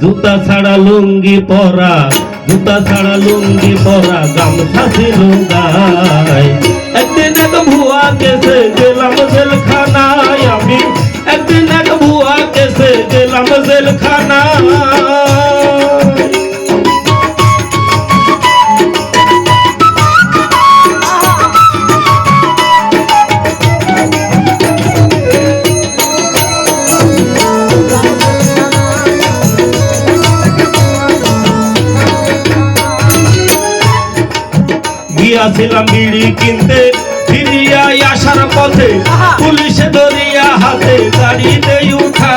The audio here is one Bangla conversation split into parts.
জুতা ছাড়া লুঙ্গি পরা, জুতা ছাড়া লুঙ্গি পরা, গামছা ছিল গায়ে। একদিন এক ভুয়া কেসে গেলাম জেলখানায় আমি, একদিন এক ভুয়া কেসে গেলাম জেলখানায়। গিয়াছিলাম বিড়ি কিনতে, ফিরিয়া আসার পথে পুলিশে ধরিয়া হাতে গাড়িতে উঠায়।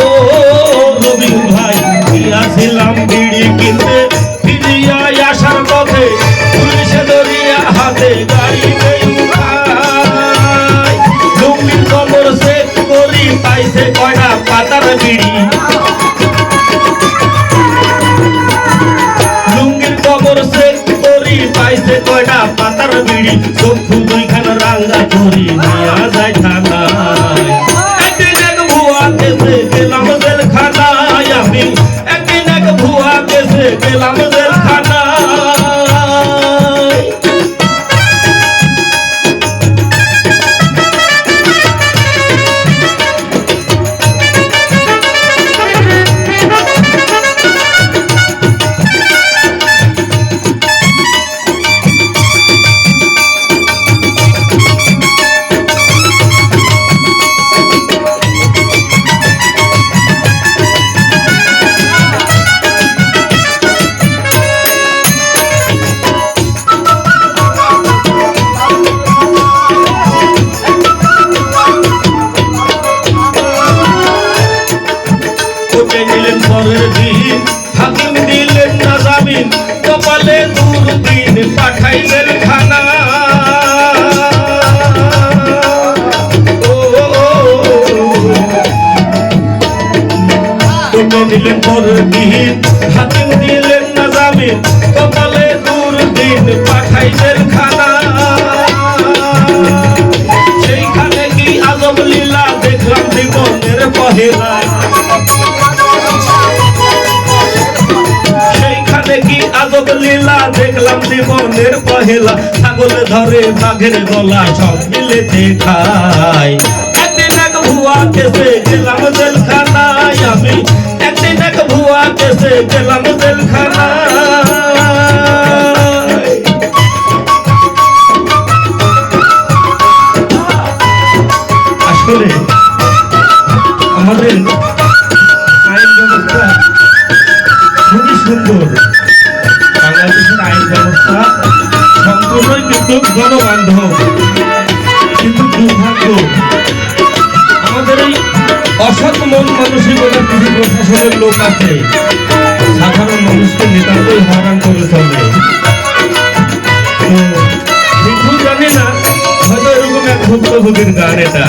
ও রবিউল ভাই, গিয়াছিলাম বিড়ি কিনতে, ফিরিয়া আসার পথে পুলিশে ধরিয়া হাতে গাড়িতে উঠায়। লুঙ্গির কবর সেট করি, পাইছে কয়টা পাতার বিড়ি। পাইছে কয়টা পাতার বিড়ি, চক্ষু দুইখানা রাঙ্গা করি নিয়া যায় থানায়। একদিন এক ভুয়া কেসে গেলাম জেলখানায় আমি, একদিন এক ভুয়া কেসে গেলাম জেলখানায়। নিলেন পরের দিন, হাকিম দিলেন না জামিন, কপালে দুর্দিন পাঠাইলেন খানা। নিলেন পরের দিন, হাকিম দিলেন না জামিন, কপালে দুর্দিন পাঠাইলেন খানা। সেইখানে কি আজব লীলা দেখলাম জীবনের পহেলায়, আজব লীলা দেখলাম জীবনের পহেলা। ছাগল ধরে বাঘের গলা, সব মিলেতে খায়। একদিন এক ভুয়া কেসে গেলাম জেলখানায় আমি, একদিন এক ভুয়া কেসে গেলাম জেলখানায়। আসলে আমাদের আইন ব্যবস্থা খুবই সুন্দর। বাংলাদেশের আইন ব্যবস্থা সম্পূর্ণই কিন্তু গণবান্ধব, কিন্তু দুর্ভাগ্য আমাদের এই অসৎ মন মানসিকতার কিছু প্রশাসনের লোক আছে, সাধারণ মানুষকে নেতাদের হয়রান করে চলে। কিন্তু জানি না, হয়তো এরকম এক ভুক্তভোগীর গান এটা।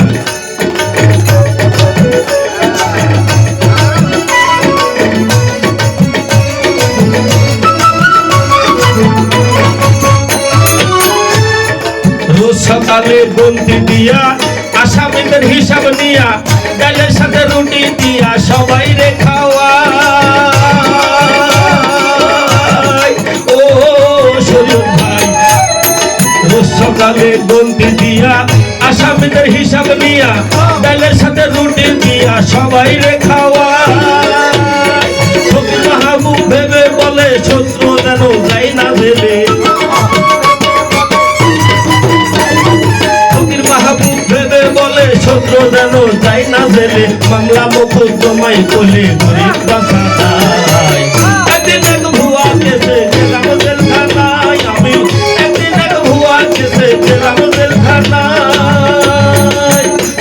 সকালে বন্দি দিয়া আসামিদের হিসাব নিয়া, ডালের সাথে রুটি দিয়া সবাই রে খাওয়া। ও শরীফ ভাই, রোজ সকালে বন্দি দিয়া আসামিদের হিসাব নিয়া, ডালের সাথে রুটি দিয়া সবাই রে খাওয়া। ফকির মাহবুব ভেবে বলে, শত্রু যেন যাই না জেলে। শত্রু যেন যাই না জেলে, বাংলা মোকদ্দমায় কোলে গরিব বাঁচা যায়। একদিন এক ভুয়া কেসে গেলাম জেলখানায় আমি, একদিন এক ভুয়া কেসে গেলাম জেলখানায়।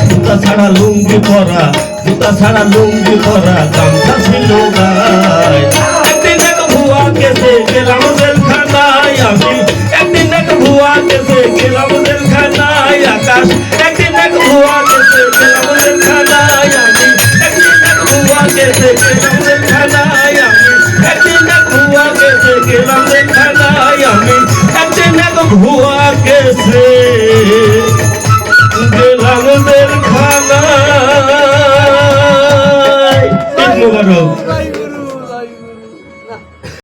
জুতা ছাড়া লুঙ্গি পরা, জুতা ছাড়া লুঙ্গি পরা, গামছা ছিল গায়ে। একদিন এক ভুয়া কেসে গেলাম জেলখানায় আমি, একদিন এক ভুয়া কেসে গেলাম জেলখানায়। আকাশ একদিন এক ভুয়া কেসে গেলাম জেলখানায় আমি, একদিন এক ভুয়া কেসে গেলাম জেলখানায় আমি, একদিন এক ভুয়া কেসে গেলাম জেলখানায় আমি, একদিন এক ভুয়া কেসে গেলাম জেলখানায়। করো